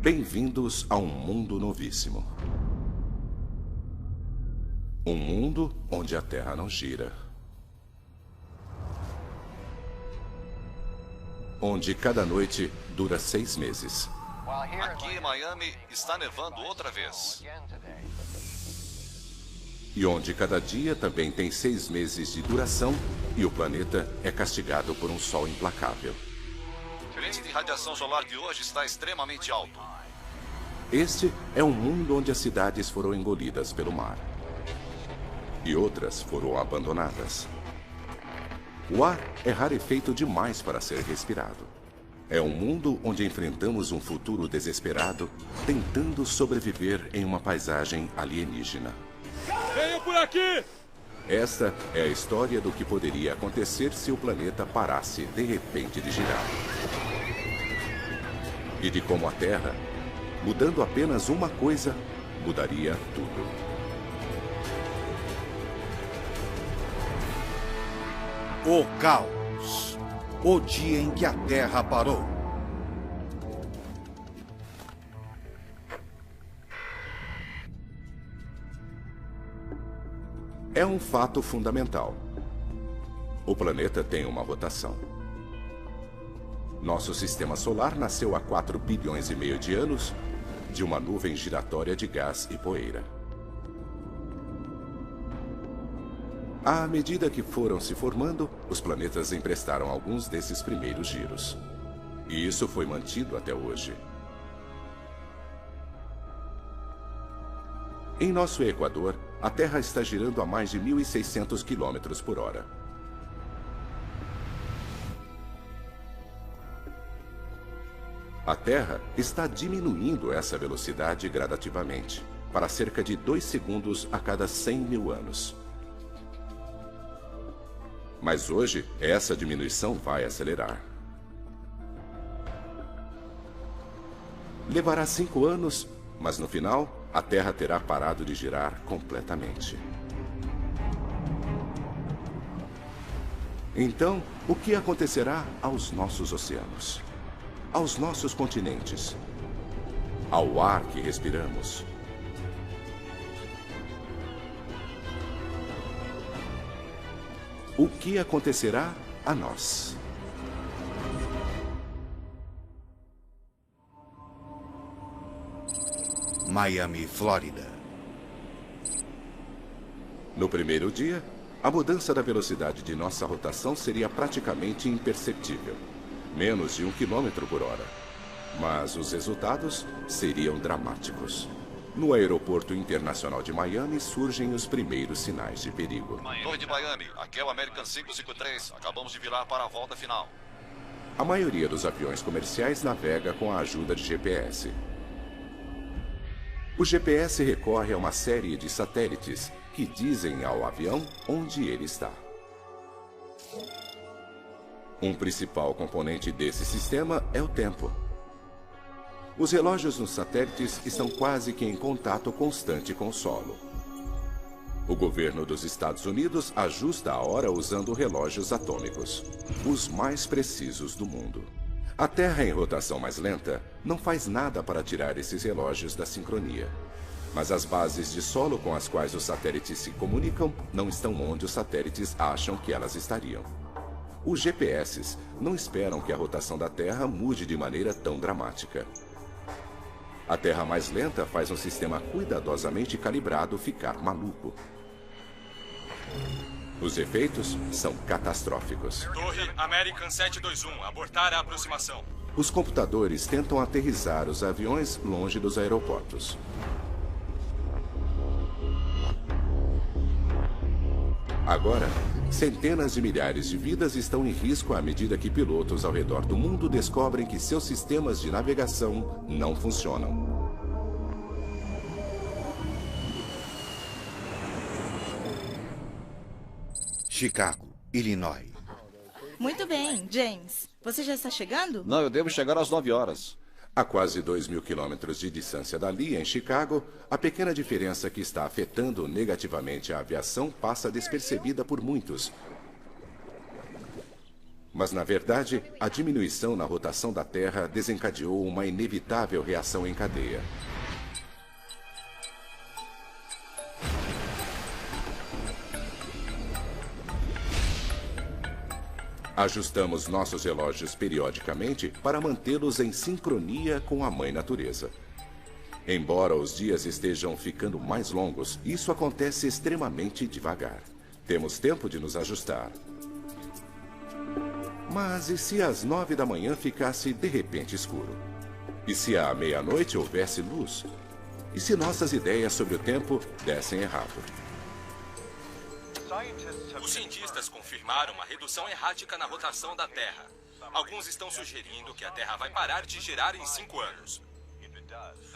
Bem-vindos a um mundo novíssimo. Um mundo onde a Terra não gira. Onde cada noite dura 6 meses. Aqui em Miami está nevando outra vez. E onde cada dia também tem 6 meses de duração e o planeta é castigado por um sol implacável. O índice de radiação solar de hoje está extremamente alto. Este é um mundo onde as cidades foram engolidas pelo mar. E outras foram abandonadas. O ar é rarefeito demais para ser respirado. É um mundo onde enfrentamos um futuro desesperado, tentando sobreviver em uma paisagem alienígena. Venham por aqui! Esta é a história do que poderia acontecer se o planeta parasse de repente de girar. E de como a Terra, mudando apenas uma coisa, mudaria tudo. O caos. O dia em que a Terra parou. É um fato fundamental. O planeta tem uma rotação. Nosso sistema solar nasceu há 4 bilhões e meio de anos de uma nuvem giratória de gás e poeira. À medida que foram se formando, os planetas emprestaram alguns desses primeiros giros. E isso foi mantido até hoje. Em nosso Equador, a Terra está girando a mais de 1.600 km por hora. A Terra está diminuindo essa velocidade gradativamente, para cerca de 2 segundos a cada 100 mil anos. Mas hoje, essa diminuição vai acelerar. Levará 5 anos, mas no final, a Terra terá parado de girar completamente. Então, o que acontecerá aos nossos oceanos? Aos nossos continentes? Ao ar que respiramos? O que acontecerá a nós? Miami, Flórida. No primeiro dia, a mudança da velocidade de nossa rotação seria praticamente imperceptível, menos de 1 km por hora. Mas os resultados seriam dramáticos. No aeroporto internacional de Miami surgem os primeiros sinais de perigo. Torre de Miami, aqui é o American 553. Acabamos de virar para a volta final. A maioria dos aviões comerciais navega com a ajuda de GPS. O GPS recorre a uma série de satélites que dizem ao avião onde ele está. Um principal componente desse sistema é o tempo. Os relógios nos satélites estão quase que em contato constante com o solo. O governo dos Estados Unidos ajusta a hora usando relógios atômicos, os mais precisos do mundo. A Terra em rotação mais lenta não faz nada para tirar esses relógios da sincronia. Mas as bases de solo com as quais os satélites se comunicam não estão onde os satélites acham que elas estariam. Os GPS não esperam que a rotação da Terra mude de maneira tão dramática. A Terra mais lenta faz um sistema cuidadosamente calibrado ficar maluco. Os efeitos são catastróficos. Torre American 721, abortar a aproximação. Os computadores tentam aterrissar os aviões longe dos aeroportos. Agora, centenas de milhares de vidas estão em risco à medida que pilotos ao redor do mundo descobrem que seus sistemas de navegação não funcionam. Chicago, Illinois. Muito bem, James. Você já está chegando? Não, eu devo chegar às 9 horas. A quase 2.000 quilômetros de distância dali, em Chicago, a pequena diferença que está afetando negativamente a aviação passa despercebida por muitos. Mas, na verdade, a diminuição na rotação da Terra desencadeou uma inevitável reação em cadeia. Ajustamos nossos relógios periodicamente para mantê-los em sincronia com a Mãe Natureza. Embora os dias estejam ficando mais longos, isso acontece extremamente devagar. Temos tempo de nos ajustar. Mas e se às 9 da manhã ficasse de repente escuro? E se à meia-noite houvesse luz? E se nossas ideias sobre o tempo dessem errado? Os cientistas confirmaram uma redução errática na rotação da Terra. Alguns estão sugerindo que a Terra vai parar de girar em 5 anos.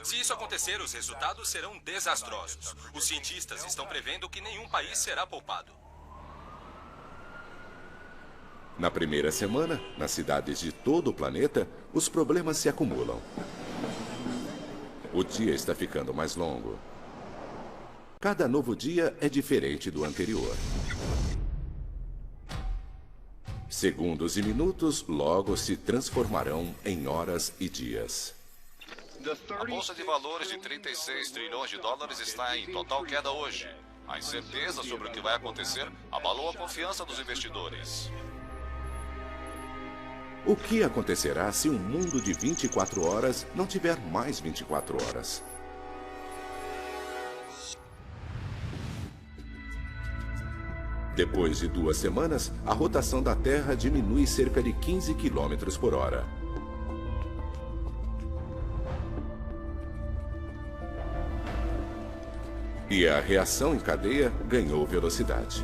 Se isso acontecer, os resultados serão desastrosos. Os cientistas estão prevendo que nenhum país será poupado. Na primeira semana, nas cidades de todo o planeta, os problemas se acumulam. O dia está ficando mais longo. Cada novo dia é diferente do anterior. Segundos e minutos logo se transformarão em horas e dias. A bolsa de valores de 36 trilhões de dólares está em total queda hoje. A incerteza sobre o que vai acontecer abalou a confiança dos investidores. O que acontecerá se um mundo de 24 horas não tiver mais 24 horas? Depois de 2 semanas, a rotação da Terra diminui cerca de 15 km por hora. E a reação em cadeia ganhou velocidade.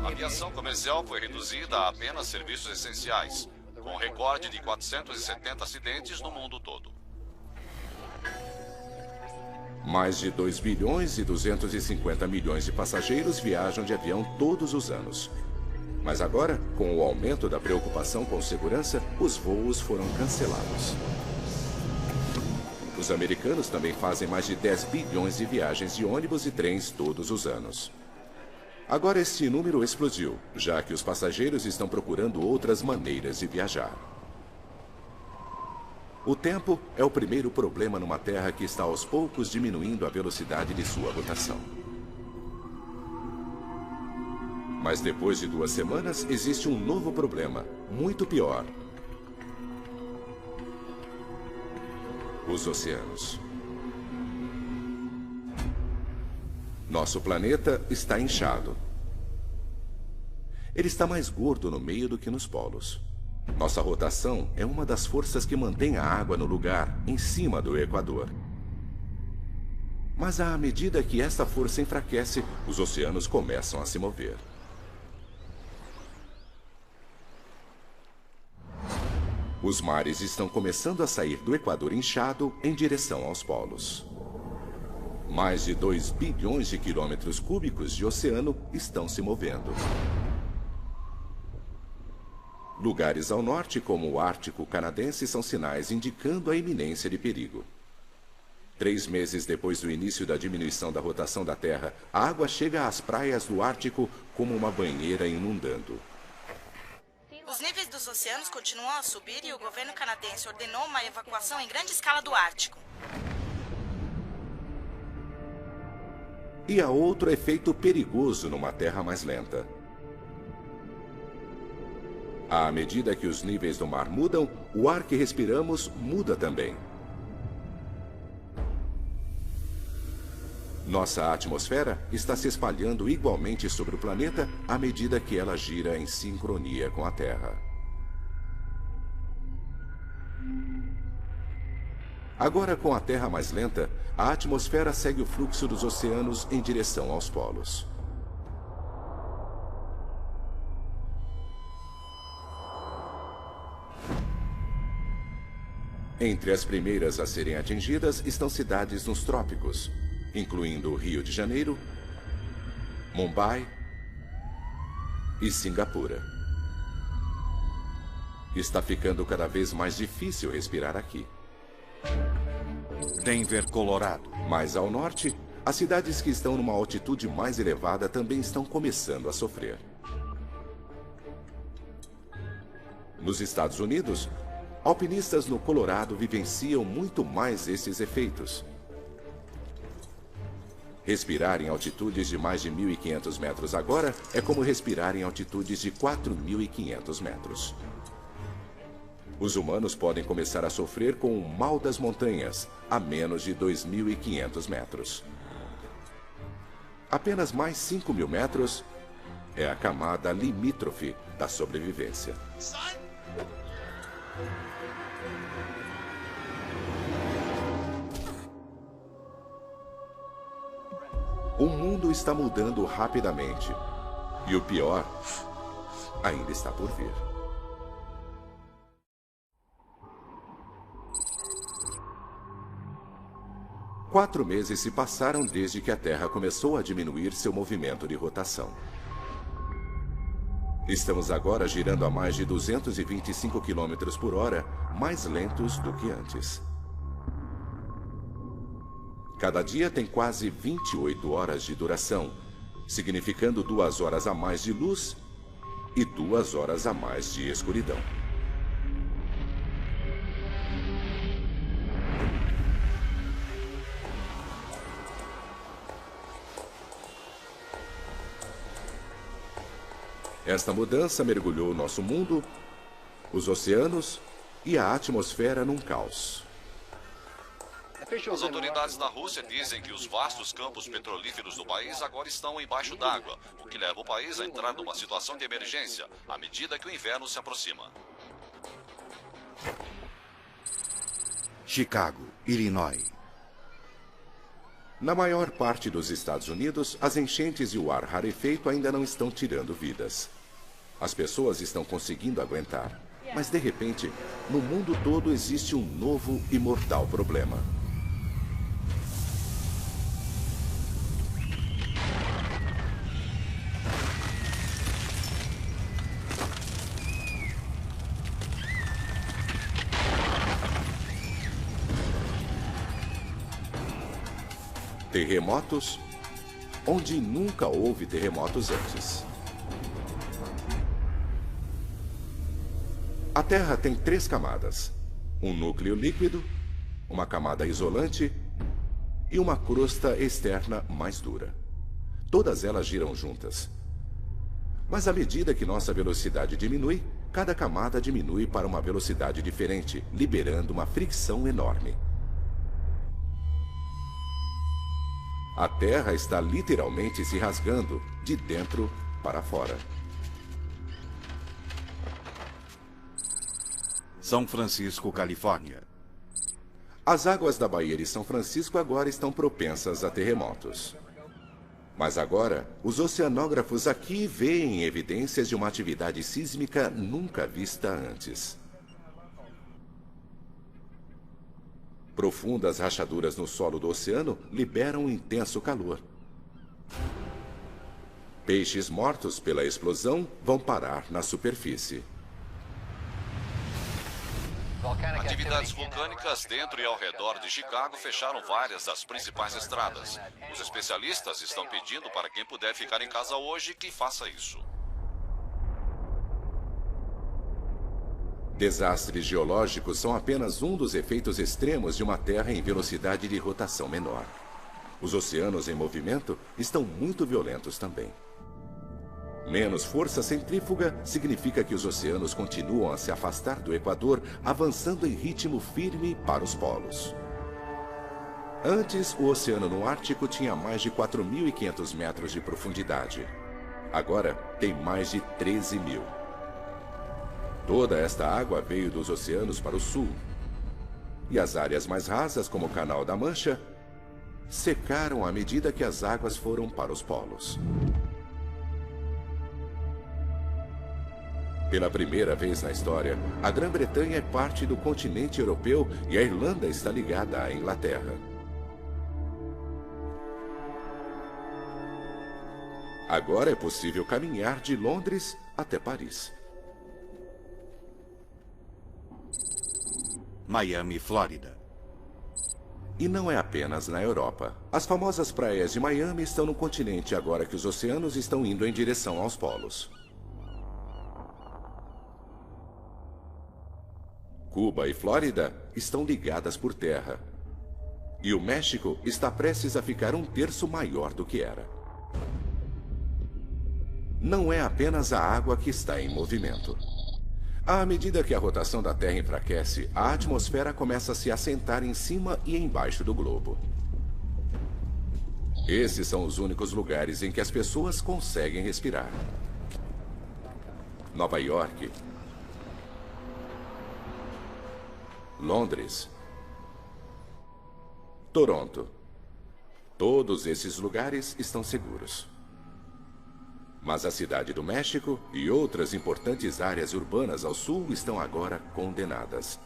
A aviação comercial foi reduzida a apenas serviços essenciais, com um recorde de 470 acidentes no mundo todo. Mais de 2 bilhões e 250 milhões de passageiros viajam de avião todos os anos. Mas agora, com o aumento da preocupação com segurança, os voos foram cancelados. Os americanos também fazem mais de 10 bilhões de viagens de ônibus e trens todos os anos. Agora este número explodiu, já que os passageiros estão procurando outras maneiras de viajar. O tempo é o primeiro problema numa Terra que está aos poucos diminuindo a velocidade de sua rotação. Mas depois de 2 semanas, existe um novo problema, muito pior. Os oceanos. Nosso planeta está inchado. Ele está mais gordo no meio do que nos polos. Nossa rotação é uma das forças que mantém a água no lugar, em cima do Equador. Mas à medida que essa força enfraquece, os oceanos começam a se mover. Os mares estão começando a sair do Equador inchado em direção aos polos. Mais de 2 bilhões de quilômetros cúbicos de oceano estão se movendo. Lugares ao norte, como o Ártico canadense, são sinais indicando a iminência de perigo. 3 meses depois do início da diminuição da rotação da Terra, a água chega às praias do Ártico como uma banheira inundando. Os níveis dos oceanos continuam a subir e o governo canadense ordenou uma evacuação em grande escala do Ártico. E há outro efeito perigoso numa Terra mais lenta. À medida que os níveis do mar mudam, o ar que respiramos muda também. Nossa atmosfera está se espalhando igualmente sobre o planeta à medida que ela gira em sincronia com a Terra. Agora, com a Terra mais lenta, a atmosfera segue o fluxo dos oceanos em direção aos polos. Entre as primeiras a serem atingidas estão cidades nos trópicos, incluindo Rio de Janeiro, Mumbai e Singapura. Está ficando cada vez mais difícil respirar aqui. Denver, Colorado. Mais ao norte, as cidades que estão numa altitude mais elevada também estão começando a sofrer. Nos Estados Unidos, alpinistas no Colorado vivenciam muito mais esses efeitos. Respirar em altitudes de mais de 1.500 metros agora é como respirar em altitudes de 4.500 metros. Os humanos podem começar a sofrer com o mal das montanhas a menos de 2.500 metros. Apenas mais 5.000 metros é a camada limítrofe da sobrevivência. O mundo está mudando rapidamente. E o pior ainda está por vir. Quatro meses se passaram desde que a Terra começou a diminuir seu movimento de rotação. Estamos agora girando a mais de 225 km por hora, mais lentos do que antes. Cada dia tem quase 28 horas de duração, significando 2 horas a mais de luz e 2 horas a mais de escuridão. Esta mudança mergulhou nosso mundo, os oceanos e a atmosfera num caos. As autoridades da Rússia dizem que os vastos campos petrolíferos do país agora estão embaixo d'água, o que leva o país a entrar numa situação de emergência à medida que o inverno se aproxima. Chicago, Illinois. Na maior parte dos Estados Unidos, as enchentes e o ar rarefeito ainda não estão tirando vidas. As pessoas estão conseguindo aguentar, mas de repente, no mundo todo existe um novo e mortal problema. Terremotos, onde nunca houve terremotos antes. A Terra tem 3 camadas: um núcleo líquido, uma camada isolante e uma crosta externa mais dura. Todas elas giram juntas. Mas à medida que nossa velocidade diminui, cada camada diminui para uma velocidade diferente, liberando uma fricção enorme. A Terra está literalmente se rasgando de dentro para fora. São Francisco, Califórnia. As águas da Baía de São Francisco agora estão propensas a terremotos. Mas agora, os oceanógrafos aqui veem evidências de uma atividade sísmica nunca vista antes. Profundas rachaduras no solo do oceano liberam um intenso calor. Peixes mortos pela explosão vão parar na superfície. Atividades vulcânicas dentro e ao redor de Chicago fecharam várias das principais estradas. Os especialistas estão pedindo para quem puder ficar em casa hoje que faça isso. Desastres geológicos são apenas um dos efeitos extremos de uma Terra em velocidade de rotação menor. Os oceanos em movimento estão muito violentos também. Menos força centrífuga significa que os oceanos continuam a se afastar do Equador, avançando em ritmo firme para os polos. Antes, o oceano no Ártico tinha mais de 4.500 metros de profundidade. Agora, tem mais de 13.000. Toda esta água veio dos oceanos para o sul. E as áreas mais rasas, como o Canal da Mancha, secaram à medida que as águas foram para os polos. Pela primeira vez na história, a Grã-Bretanha é parte do continente europeu e a Irlanda está ligada à Inglaterra. Agora é possível caminhar de Londres até Paris. Miami, Flórida. E não é apenas na Europa. As famosas praias de Miami estão no continente agora que os oceanos estão indo em direção aos polos. Cuba e Flórida estão ligadas por terra. E o México está prestes a ficar 1/3 maior do que era. Não é apenas a água que está em movimento. À medida que a rotação da Terra enfraquece, a atmosfera começa a se assentar em cima e embaixo do globo. Esses são os únicos lugares em que as pessoas conseguem respirar. Nova York, Londres, Toronto. Todos esses lugares estão seguros. Mas a cidade do México e outras importantes áreas urbanas ao sul estão agora condenadas.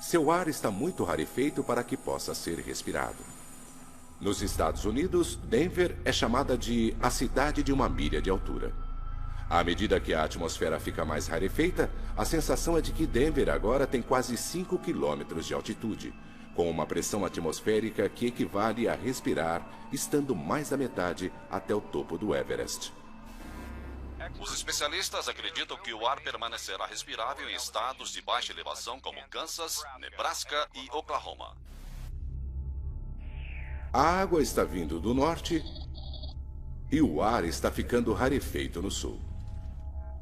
Seu ar está muito rarefeito para que possa ser respirado. Nos Estados Unidos, Denver é chamada de a cidade de 1 milha de altura. À medida que a atmosfera fica mais rarefeita, a sensação é de que Denver agora tem quase 5 quilômetros de altitude, com uma pressão atmosférica que equivale a respirar, estando mais da metade até o topo do Everest. Os especialistas acreditam que o ar permanecerá respirável em estados de baixa elevação como Kansas, Nebraska e Oklahoma. A água está vindo do norte e o ar está ficando rarefeito no sul.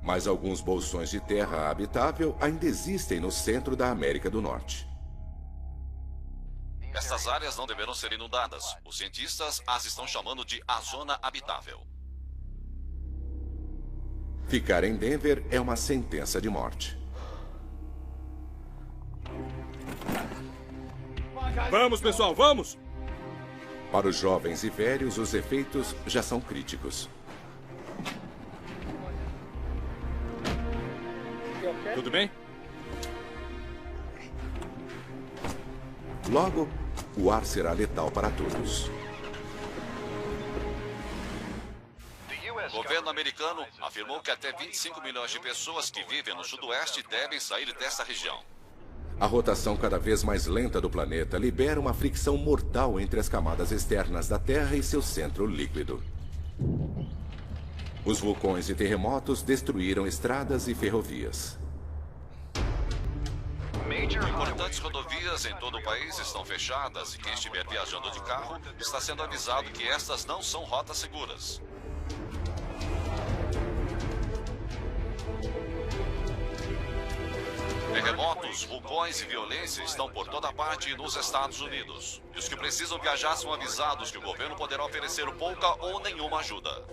Mas alguns bolsões de terra habitável ainda existem no centro da América do Norte. Estas áreas não deverão ser inundadas. Os cientistas as estão chamando de a zona habitável. Ficar em Denver é uma sentença de morte. Vamos, pessoal, vamos! Para os jovens e velhos, os efeitos já são críticos. Tudo bem? Logo, o ar será letal para todos. O governo americano afirmou que até 25 milhões de pessoas que vivem no sudoeste devem sair dessa região. A rotação cada vez mais lenta do planeta libera uma fricção mortal entre as camadas externas da Terra e seu centro líquido. Os vulcões e terremotos destruíram estradas e ferrovias. Importantes rodovias em todo o país estão fechadas e quem estiver viajando de carro está sendo avisado que estas não são rotas seguras. Terremotos, vulcões e violência estão por toda parte nos Estados Unidos. E os que precisam viajar são avisados que o governo poderá oferecer pouca ou nenhuma ajuda.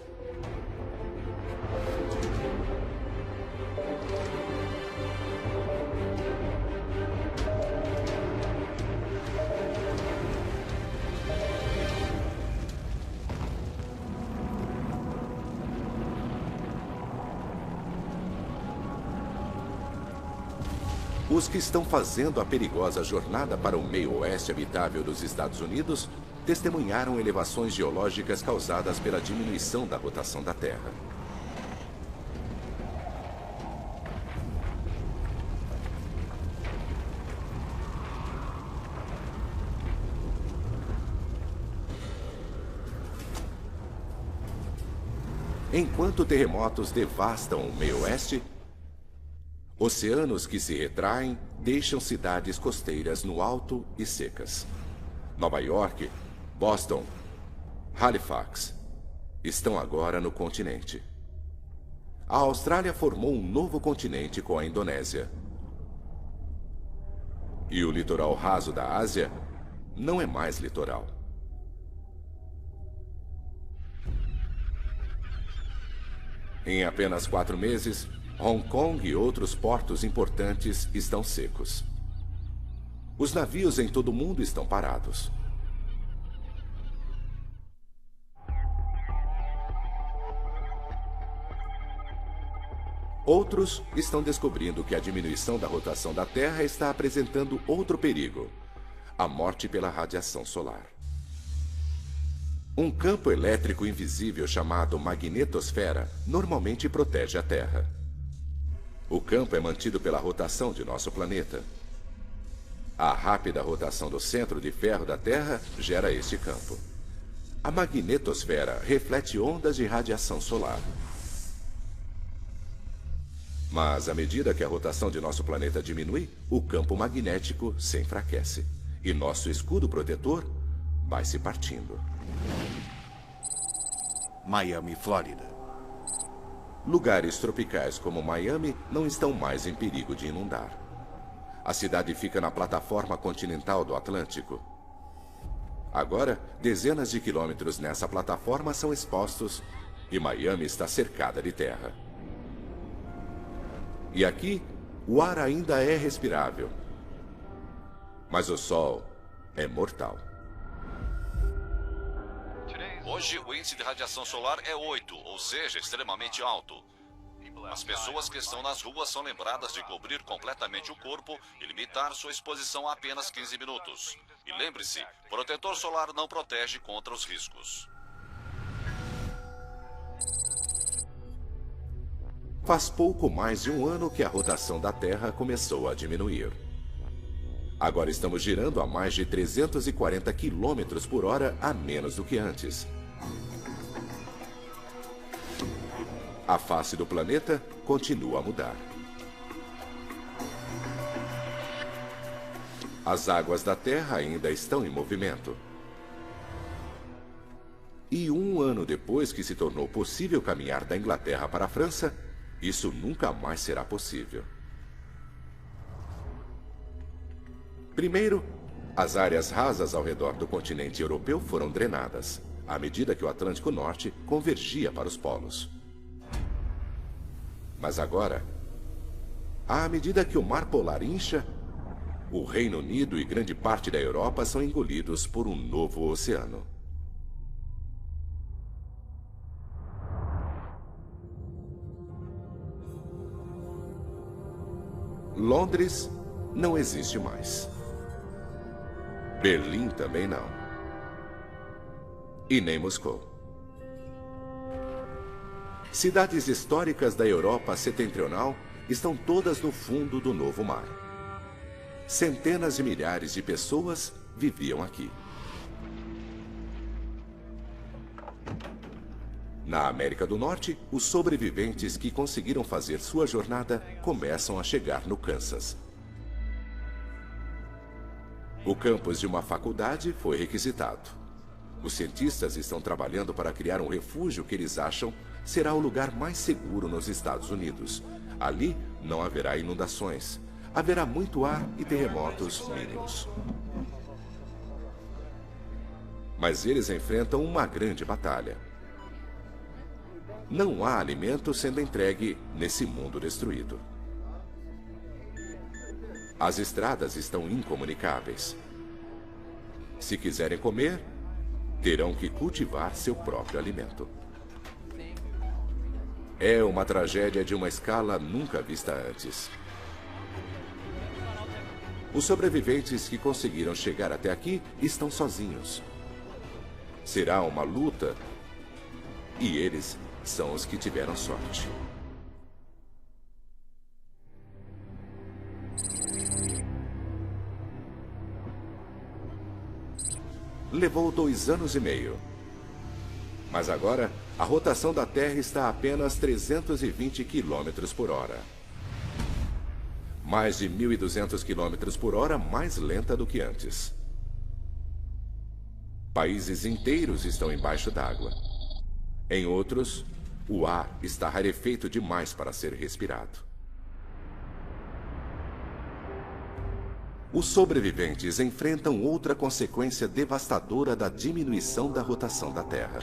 Os que estão fazendo a perigosa jornada para o meio-oeste habitável dos Estados Unidos testemunharam elevações geológicas causadas pela diminuição da rotação da Terra. Enquanto terremotos devastam o meio-oeste, oceanos que se retraem deixam cidades costeiras no alto e secas. Nova York, Boston, Halifax estão agora no continente. A Austrália formou um novo continente com a Indonésia. E o litoral raso da Ásia não é mais litoral. Em apenas 4 meses, Hong Kong e outros portos importantes estão secos. Os navios em todo o mundo estão parados. Outros estão descobrindo que a diminuição da rotação da Terra está apresentando outro perigo: a morte pela radiação solar. Um campo elétrico invisível chamado magnetosfera normalmente protege a Terra. O campo é mantido pela rotação de nosso planeta. A rápida rotação do centro de ferro da Terra gera este campo. A magnetosfera reflete ondas de radiação solar. Mas à medida que a rotação de nosso planeta diminui, o campo magnético se enfraquece. E nosso escudo protetor vai se partindo. Miami, Flórida. Lugares tropicais como Miami não estão mais em perigo de inundar. A cidade fica na plataforma continental do Atlântico. Agora, dezenas de quilômetros nessa plataforma são expostos e Miami está cercada de terra. E aqui, o ar ainda é respirável. Mas o sol é mortal. Hoje, o índice de radiação solar é 8, ou seja, extremamente alto. As pessoas que estão nas ruas são lembradas de cobrir completamente o corpo e limitar sua exposição a apenas 15 minutos. E lembre-se, protetor solar não protege contra os riscos. Faz pouco mais de um ano que a rotação da Terra começou a diminuir. Agora estamos girando a mais de 340 km por hora a menos do que antes. A face do planeta continua a mudar. As águas da Terra ainda estão em movimento. E um ano depois que se tornou possível caminhar da Inglaterra para a França, isso nunca mais será possível. Primeiro, as áreas rasas ao redor do continente europeu foram drenadas, à medida que o Atlântico Norte convergia para os polos. Mas agora, à medida que o Mar Polar incha, o Reino Unido e grande parte da Europa são engolidos por um novo oceano. Londres não existe mais. Berlim também não. E nem Moscou. Cidades históricas da Europa setentrional estão todas no fundo do novo mar. Centenas de milhares de pessoas viviam aqui. Na América do Norte, os sobreviventes que conseguiram fazer sua jornada começam a chegar no Kansas. O campus de uma faculdade foi requisitado. Os cientistas estão trabalhando para criar um refúgio que eles acham será o lugar mais seguro nos Estados Unidos. Ali não haverá inundações. Haverá muito ar e terremotos mínimos. Mas eles enfrentam uma grande batalha. Não há alimento sendo entregue nesse mundo destruído. As estradas estão incomunicáveis. Se quiserem comer, terão que cultivar seu próprio alimento. É uma tragédia de uma escala nunca vista antes. Os sobreviventes que conseguiram chegar até aqui estão sozinhos. Será uma luta e eles são os que tiveram sorte. Levou 2 anos e meio. Mas agora, a rotação da Terra está a apenas 320 km por hora. Mais de 1.200 km por hora mais lenta do que antes. Países inteiros estão embaixo d'água. Em outros, o ar está rarefeito demais para ser respirado. Os sobreviventes enfrentam outra consequência devastadora da diminuição da rotação da Terra.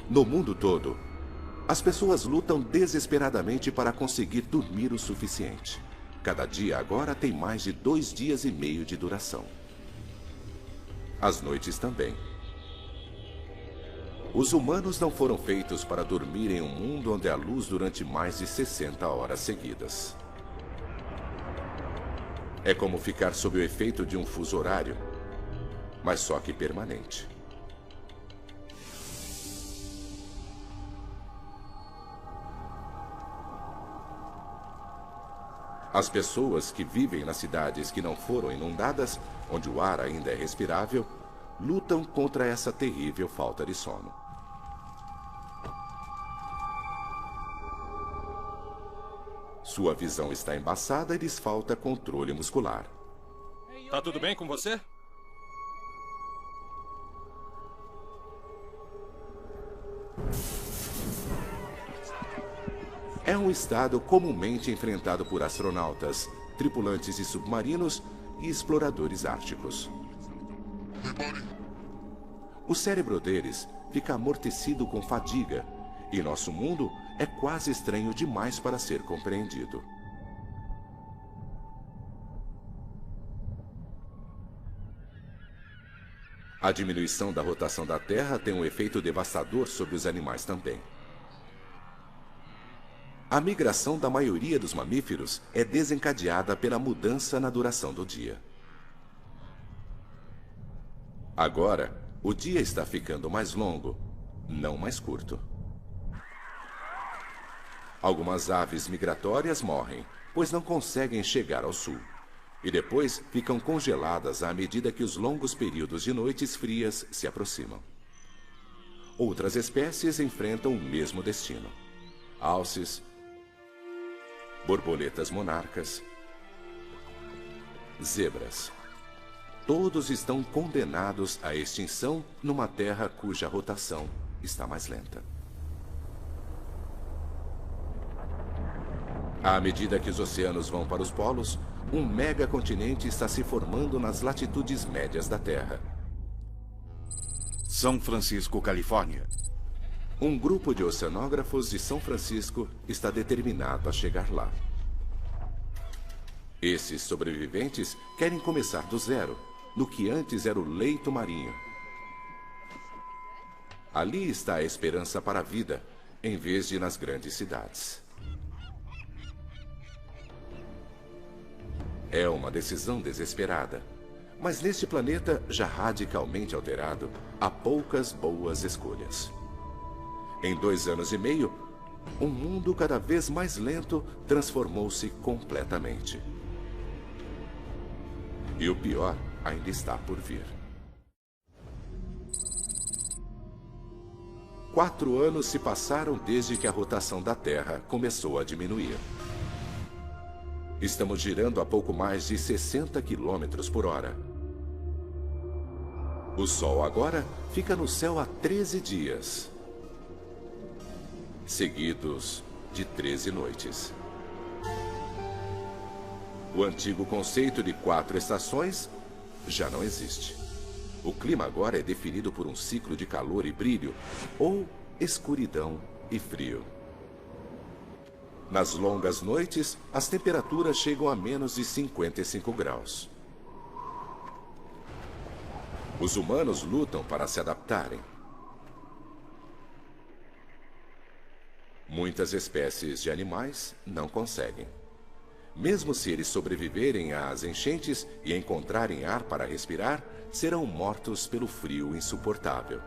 No mundo todo, as pessoas lutam desesperadamente para conseguir dormir o suficiente. Cada dia agora tem mais de 2 dias e meio de duração. As noites também. Os humanos não foram feitos para dormir em um mundo onde há luz durante mais de 60 horas seguidas. É como ficar sob o efeito de um fuso horário, mas só que permanente. As pessoas que vivem nas cidades que não foram inundadas, onde o ar ainda é respirável, lutam contra essa terrível falta de sono. Sua visão está embaçada e lhes falta controle muscular. Tá tudo bem com você? É um estado comumente enfrentado por astronautas, tripulantes de submarinos e exploradores árticos. O cérebro deles fica amortecido com fadiga, e nosso mundo é quase estranho demais para ser compreendido. A diminuição da rotação da Terra tem um efeito devastador sobre os animais também. A migração da maioria dos mamíferos é desencadeada pela mudança na duração do dia. Agora, o dia está ficando mais longo, não mais curto. Algumas aves migratórias morrem, pois não conseguem chegar ao sul. E depois ficam congeladas à medida que os longos períodos de noites frias se aproximam. Outras espécies enfrentam o mesmo destino. Alces, borboletas monarcas, zebras. Todos estão condenados à extinção numa terra cuja rotação está mais lenta. À medida que os oceanos vão para os polos, um megacontinente está se formando nas latitudes médias da Terra. São Francisco, Califórnia. Um grupo de oceanógrafos de São Francisco está determinado a chegar lá. Esses sobreviventes querem começar do zero, no que antes era o leito marinho. Ali está a esperança para a vida, em vez de nas grandes cidades. É uma decisão desesperada, mas neste planeta já radicalmente alterado, há poucas boas escolhas. Em 2 anos e meio, um mundo cada vez mais lento transformou-se completamente. E o pior ainda está por vir. 4 anos se passaram desde que a rotação da Terra começou a diminuir. Estamos girando a pouco mais de 60 km por hora. O Sol agora fica no céu há 13 dias, seguidos de 13 noites. O antigo conceito de 4 estações já não existe. O clima agora é definido por um ciclo de calor e brilho, ou escuridão e frio. Nas longas noites, as temperaturas chegam a menos de 55 graus. Os humanos lutam para se adaptarem. Muitas espécies de animais não conseguem. Mesmo se eles sobreviverem às enchentes e encontrarem ar para respirar, serão mortos pelo frio insuportável.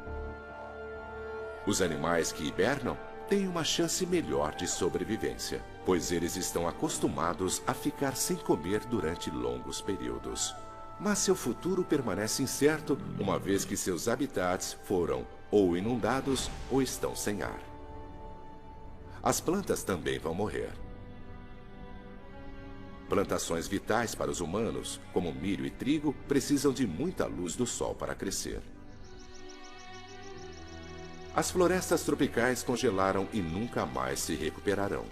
Os animais que hibernam têm uma chance melhor de sobrevivência, pois eles estão acostumados a ficar sem comer durante longos períodos. Mas seu futuro permanece incerto, uma vez que seus habitats foram ou inundados ou estão sem ar. As plantas também vão morrer. Plantações vitais para os humanos, como milho e trigo, precisam de muita luz do sol para crescer. As florestas tropicais congelaram e nunca mais se recuperarão.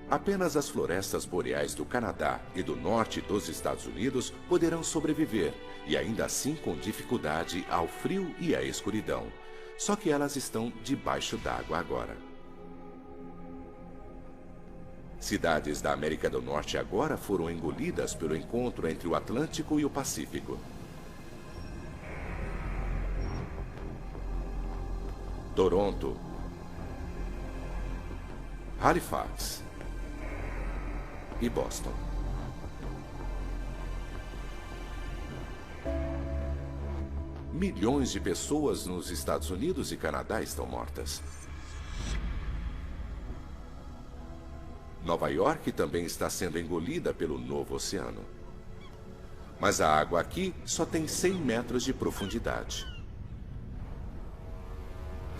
Apenas as florestas boreais do Canadá e do norte dos Estados Unidos poderão sobreviver, e ainda assim com dificuldade ao frio e à escuridão. Só que elas estão debaixo d'água agora. Cidades da América do Norte agora foram engolidas pelo encontro entre o Atlântico e o Pacífico. Toronto, Halifax e Boston. Milhões de pessoas nos Estados Unidos e Canadá estão mortas. Nova York também está sendo engolida pelo novo oceano. Mas a água aqui só tem 100 metros de profundidade.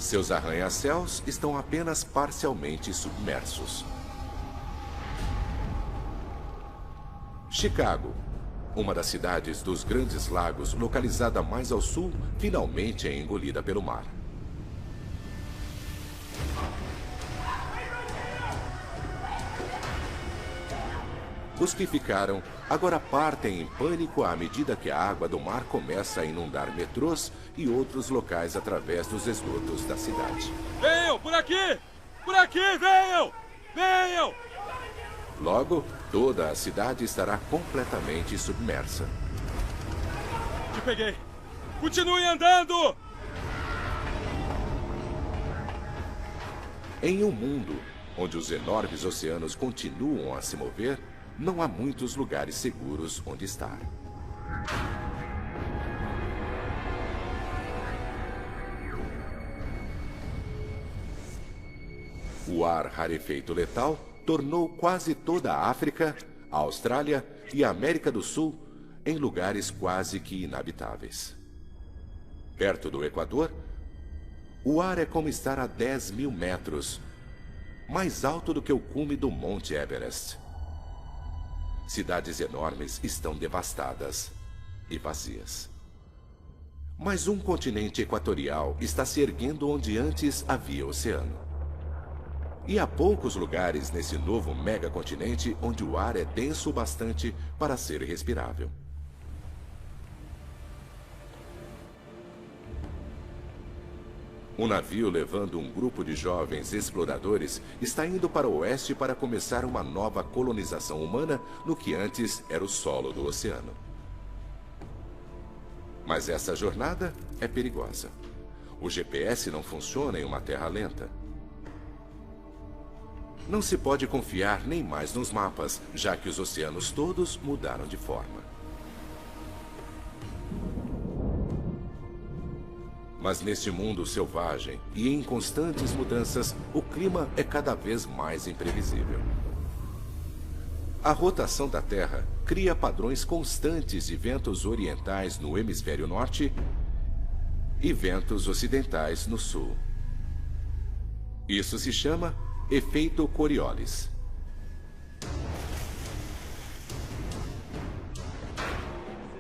Seus arranha-céus estão apenas parcialmente submersos. Chicago, uma das cidades dos Grandes Lagos, localizada mais ao sul, finalmente é engolida pelo mar. Os que ficaram agora partem em pânico à medida que a água do mar começa a inundar metrôs e outros locais através dos esgotos da cidade. Venham, por aqui! Por aqui, venham! Venham! Logo, toda a cidade estará completamente submersa. Te peguei! Continue andando! Em um mundo onde os enormes oceanos continuam a se mover, não há muitos lugares seguros onde estar. O ar rarefeito letal tornou quase toda a África, a Austrália e a América do Sul em lugares quase que inabitáveis. Perto do Equador, o ar é como estar a 10.000 metros, mais alto do que o cume do Monte Everest. Cidades enormes estão devastadas e vazias. Mas um continente equatorial está se erguendo onde antes havia oceano. E há poucos lugares nesse novo megacontinente onde o ar é denso o bastante para ser respirável. Um navio levando um grupo de jovens exploradores está indo para o oeste para começar uma nova colonização humana no que antes era o solo do oceano. Mas essa jornada é perigosa. O GPS não funciona em uma terra lenta. Não se pode confiar nem mais nos mapas, já que os oceanos todos mudaram de forma. Mas neste mundo selvagem e em constantes mudanças, o clima é cada vez mais imprevisível. A rotação da Terra cria padrões constantes de ventos orientais no hemisfério norte e ventos ocidentais no sul. Isso se chama efeito Coriolis.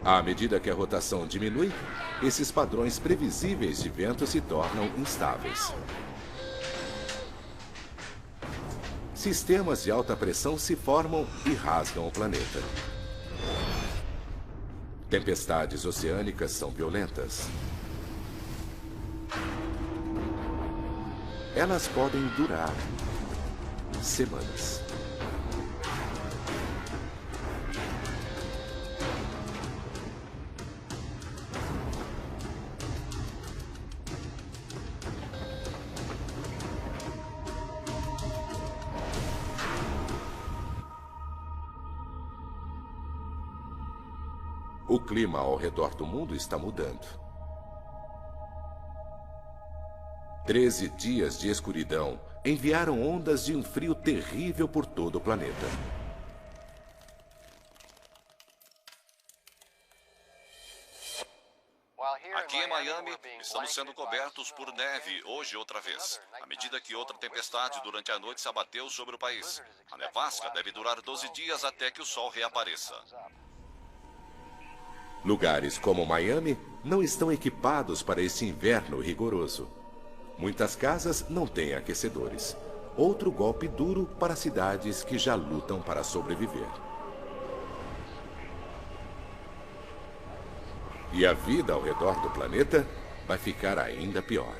À medida que a rotação diminui, esses padrões previsíveis de vento se tornam instáveis. Sistemas de alta pressão se formam e rasgam o planeta. Tempestades oceânicas são violentas. Elas podem durar semanas. O clima ao redor do mundo está mudando. 13 dias de escuridão enviaram ondas de um frio terrível por todo o planeta. Aqui em Miami, estamos sendo cobertos por neve hoje outra vez, à medida que outra tempestade durante a noite se abateu sobre o país. A nevasca deve durar 12 dias até que o sol reapareça. Lugares como Miami não estão equipados para esse inverno rigoroso. Muitas casas não têm aquecedores. Outro golpe duro para cidades que já lutam para sobreviver. E a vida ao redor do planeta vai ficar ainda pior.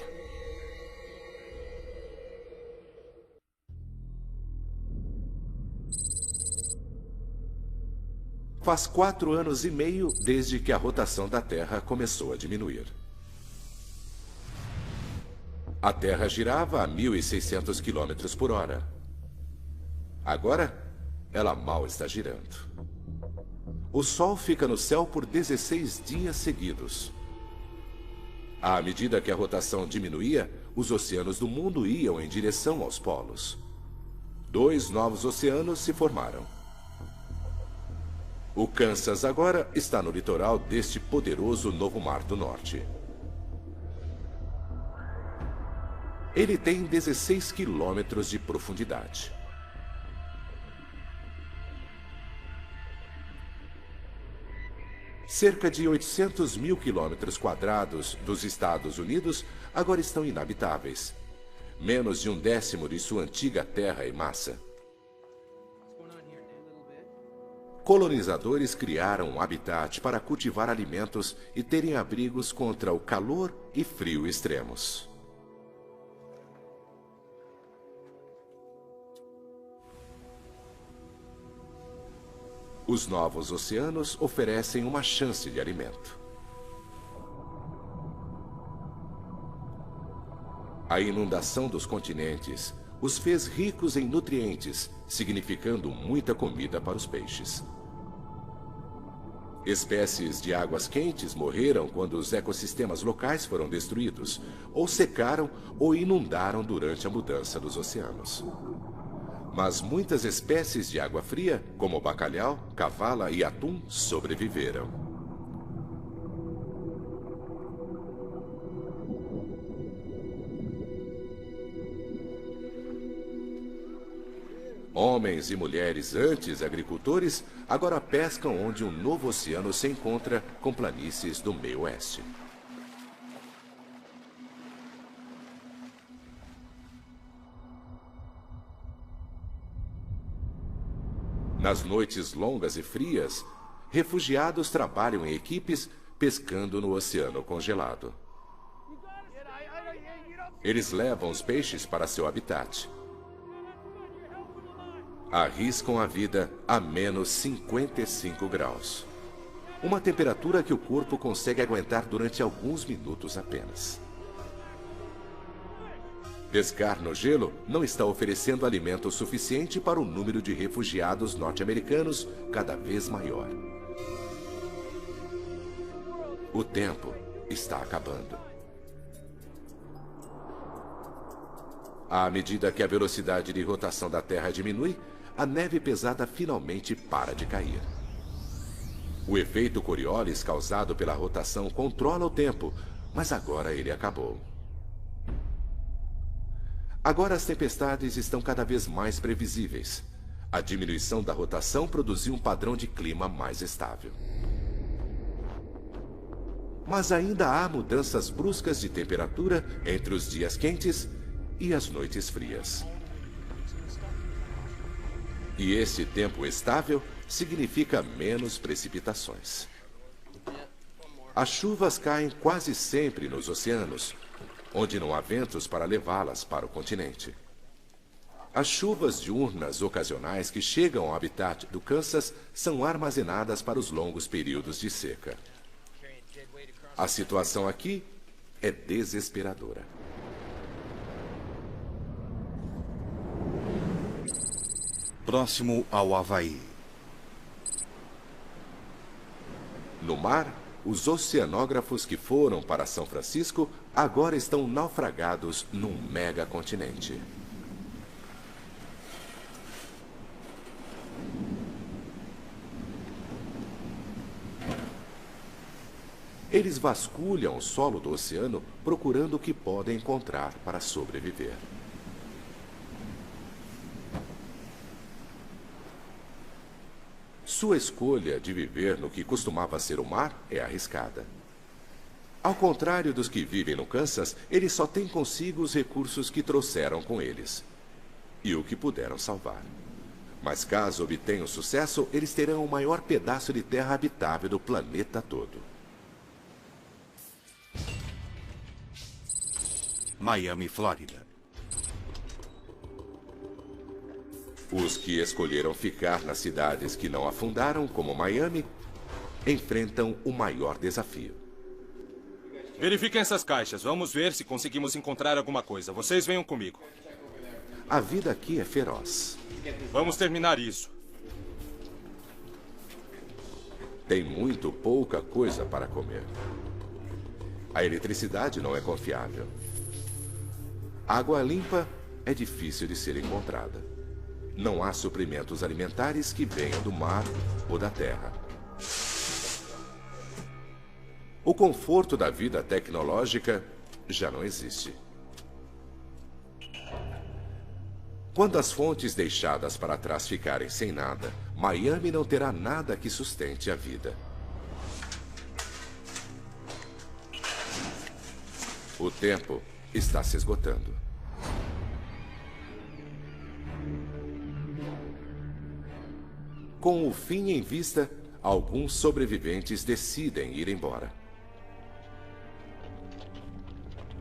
Faz 4 anos e meio desde que a rotação da Terra começou a diminuir. A Terra girava a 1.600 km por hora. Agora, ela mal está girando. O Sol fica no céu por 16 dias seguidos. À medida que a rotação diminuía, os oceanos do mundo iam em direção aos polos. 2 novos oceanos se formaram. O Kansas agora está no litoral deste poderoso novo Mar do Norte. Ele tem 16 quilômetros de profundidade. Cerca de 800 mil quilômetros quadrados dos Estados Unidos agora estão inabitáveis. Menos de 1/10 de sua antiga terra e massa. Colonizadores criaram um habitat para cultivar alimentos e terem abrigos contra o calor e frio extremos. Os novos oceanos oferecem uma chance de alimento. A inundação dos continentes os fez ricos em nutrientes, significando muita comida para os peixes. Espécies de águas quentes morreram quando os ecossistemas locais foram destruídos, ou secaram ou inundaram durante a mudança dos oceanos. Mas muitas espécies de água fria, como bacalhau, cavala e atum, sobreviveram. Homens e mulheres antes agricultores agora pescam onde um novo oceano se encontra com planícies do meio oeste. Nas noites longas e frias, refugiados trabalham em equipes pescando no oceano congelado. Eles levam os peixes para seu habitat. Arriscam a vida a menos 55 graus. Uma temperatura que o corpo consegue aguentar durante alguns minutos apenas. Pescar no gelo não está oferecendo alimento suficiente para o número de refugiados norte-americanos cada vez maior. O tempo está acabando. À medida que a velocidade de rotação da Terra diminui, a neve pesada finalmente para de cair. O efeito Coriolis causado pela rotação controla o tempo, mas agora ele acabou. Agora as tempestades estão cada vez mais previsíveis. A diminuição da rotação produziu um padrão de clima mais estável. Mas ainda há mudanças bruscas de temperatura entre os dias quentes e as noites frias. E esse tempo estável significa menos precipitações. As chuvas caem quase sempre nos oceanos, onde não há ventos para levá-las para o continente. As chuvas diurnas ocasionais que chegam ao habitat do Kansas são armazenadas para os longos períodos de seca. A situação aqui é desesperadora. Próximo ao Havaí. No mar, os oceanógrafos que foram para São Francisco agora estão naufragados num megacontinente. Eles vasculham o solo do oceano procurando o que podem encontrar para sobreviver. Sua escolha de viver no que costumava ser o mar é arriscada. Ao contrário dos que vivem no Kansas, eles só têm consigo os recursos que trouxeram com eles e o que puderam salvar. Mas caso obtenham sucesso, eles terão o maior pedaço de terra habitável do planeta todo. Miami, Flórida. Os que escolheram ficar nas cidades que não afundaram, como Miami, enfrentam o maior desafio. Verifiquem essas caixas. Vamos ver se conseguimos encontrar alguma coisa. Vocês venham comigo. A vida aqui é feroz. Vamos terminar isso. Tem muito pouca coisa para comer. A eletricidade não é confiável. Água limpa é difícil de ser encontrada. Não há suprimentos alimentares que venham do mar ou da terra. O conforto da vida tecnológica já não existe. Quando as fontes deixadas para trás ficarem sem nada, Miami não terá nada que sustente a vida. O tempo está se esgotando. Com o fim em vista, alguns sobreviventes decidem ir embora.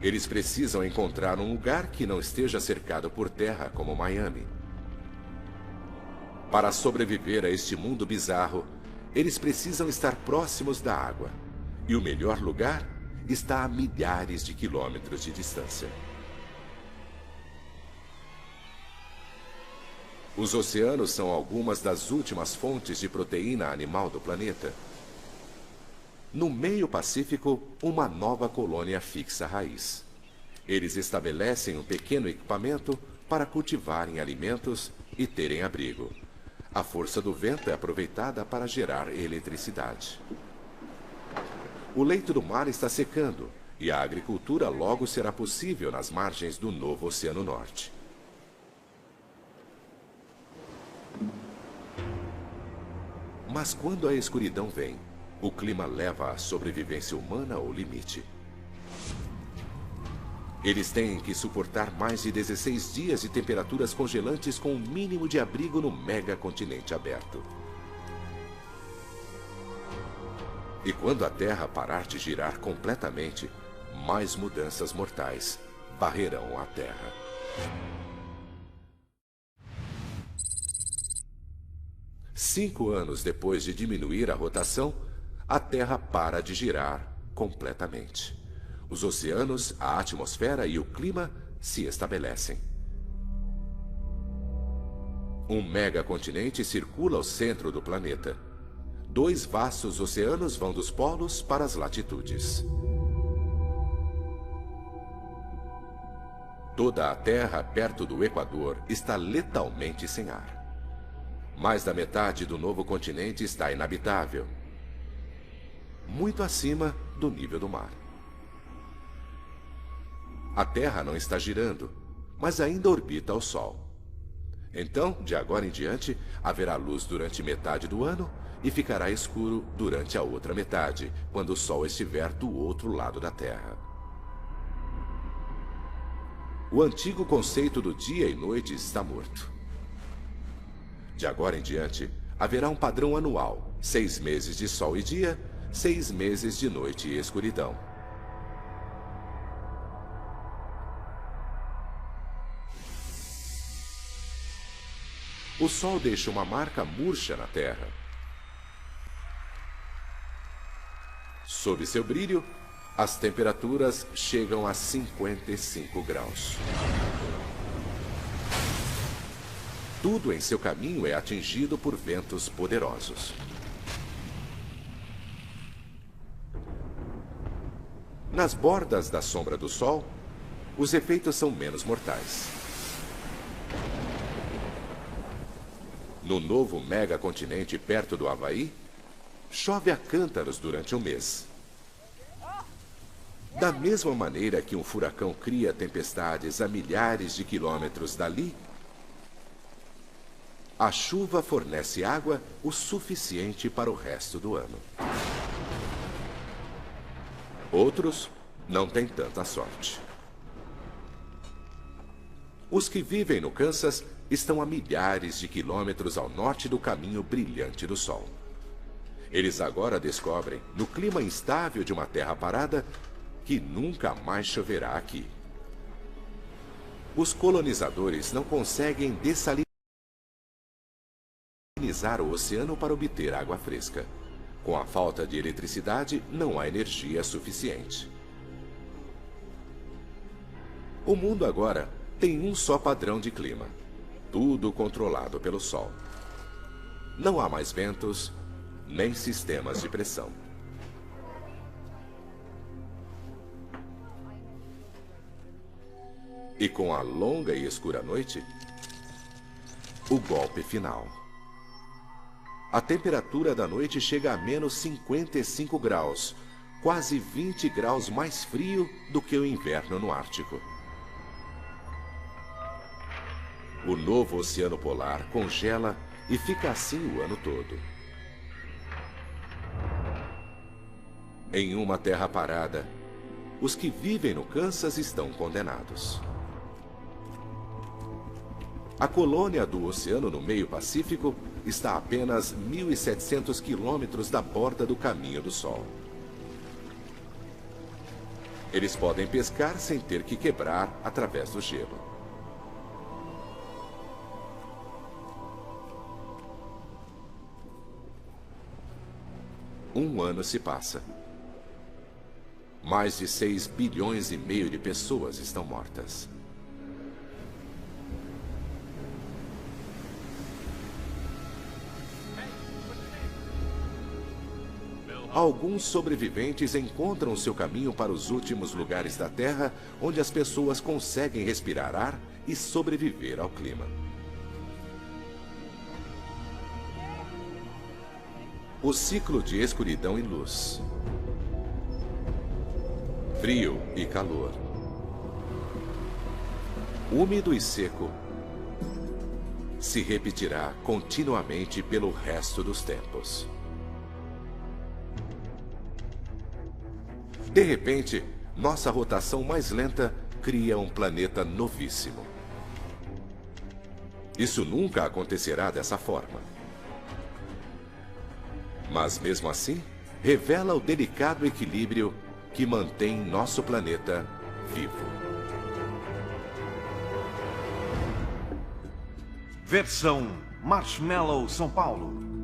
Eles precisam encontrar um lugar que não esteja cercado por terra, como Miami. Para sobreviver a este mundo bizarro, eles precisam estar próximos da água. E o melhor lugar está a milhares de quilômetros de distância. Os oceanos são algumas das últimas fontes de proteína animal do planeta. No meio Pacífico, uma nova colônia fixa raiz. Eles estabelecem um pequeno equipamento para cultivarem alimentos e terem abrigo. A força do vento é aproveitada para gerar eletricidade. O leito do mar está secando e a agricultura logo será possível nas margens do novo Oceano Norte. Mas quando a escuridão vem, o clima leva a sobrevivência humana ao limite. Eles têm que suportar mais de 16 dias de temperaturas congelantes com um mínimo de abrigo no megacontinente aberto. E quando a Terra parar de girar completamente, mais mudanças mortais varrerão a Terra. Cinco anos depois de diminuir a rotação, a Terra para de girar completamente. Os oceanos, a atmosfera e o clima se estabelecem. Um megacontinente circula ao centro do planeta. 2 vastos oceanos vão dos polos para as latitudes. Toda a Terra perto do Equador está letalmente sem ar. Mais da metade do novo continente está inabitável, muito acima do nível do mar. A Terra não está girando, mas ainda orbita o Sol. Então, de agora em diante, haverá luz durante metade do ano e ficará escuro durante a outra metade, quando o Sol estiver do outro lado da Terra. O antigo conceito do dia e noite está morto. De agora em diante, haverá um padrão anual: 6 meses de sol e dia, 6 meses de noite e escuridão. O Sol deixa uma marca murcha na Terra. Sob seu brilho, as temperaturas chegam a 55 graus. Tudo em seu caminho é atingido por ventos poderosos. Nas bordas da sombra do Sol, os efeitos são menos mortais. No novo megacontinente perto do Havaí, chove a cântaros durante um mês. Da mesma maneira que um furacão cria tempestades a milhares de quilômetros dali, a chuva fornece água o suficiente para o resto do ano. Outros não têm tanta sorte. Os que vivem no Kansas estão a milhares de quilômetros ao norte do caminho brilhante do Sol. Eles agora descobrem, no clima instável de uma terra parada, que nunca mais choverá aqui. Os colonizadores não conseguem dessalinizar o oceano para obter água fresca. Com a falta de eletricidade, não há energia suficiente. O mundo agora tem um só padrão de clima, tudo controlado pelo Sol. Não há mais ventos, nem sistemas de pressão. E com a longa e escura noite, o golpe final. A temperatura da noite chega a menos 55 graus, quase 20 graus mais frio do que o inverno no Ártico. O novo oceano polar congela e fica assim o ano todo. Em uma terra parada, os que vivem no Kansas estão condenados. A colônia do oceano no meio Pacífico está a apenas 1.700 quilômetros da borda do caminho do Sol. Eles podem pescar sem ter que quebrar através do gelo. Um ano se passa. Mais de 6 bilhões e meio de pessoas estão mortas. Alguns sobreviventes encontram seu caminho para os últimos lugares da Terra, onde as pessoas conseguem respirar ar e sobreviver ao clima. O ciclo de escuridão e luz. Frio e calor. Úmido e seco. Se repetirá continuamente pelo resto dos tempos. De repente, nossa rotação mais lenta cria um planeta novíssimo. Isso nunca acontecerá dessa forma. Mas mesmo assim, revela o delicado equilíbrio que mantém nosso planeta vivo. Versão Marshmallow São Paulo.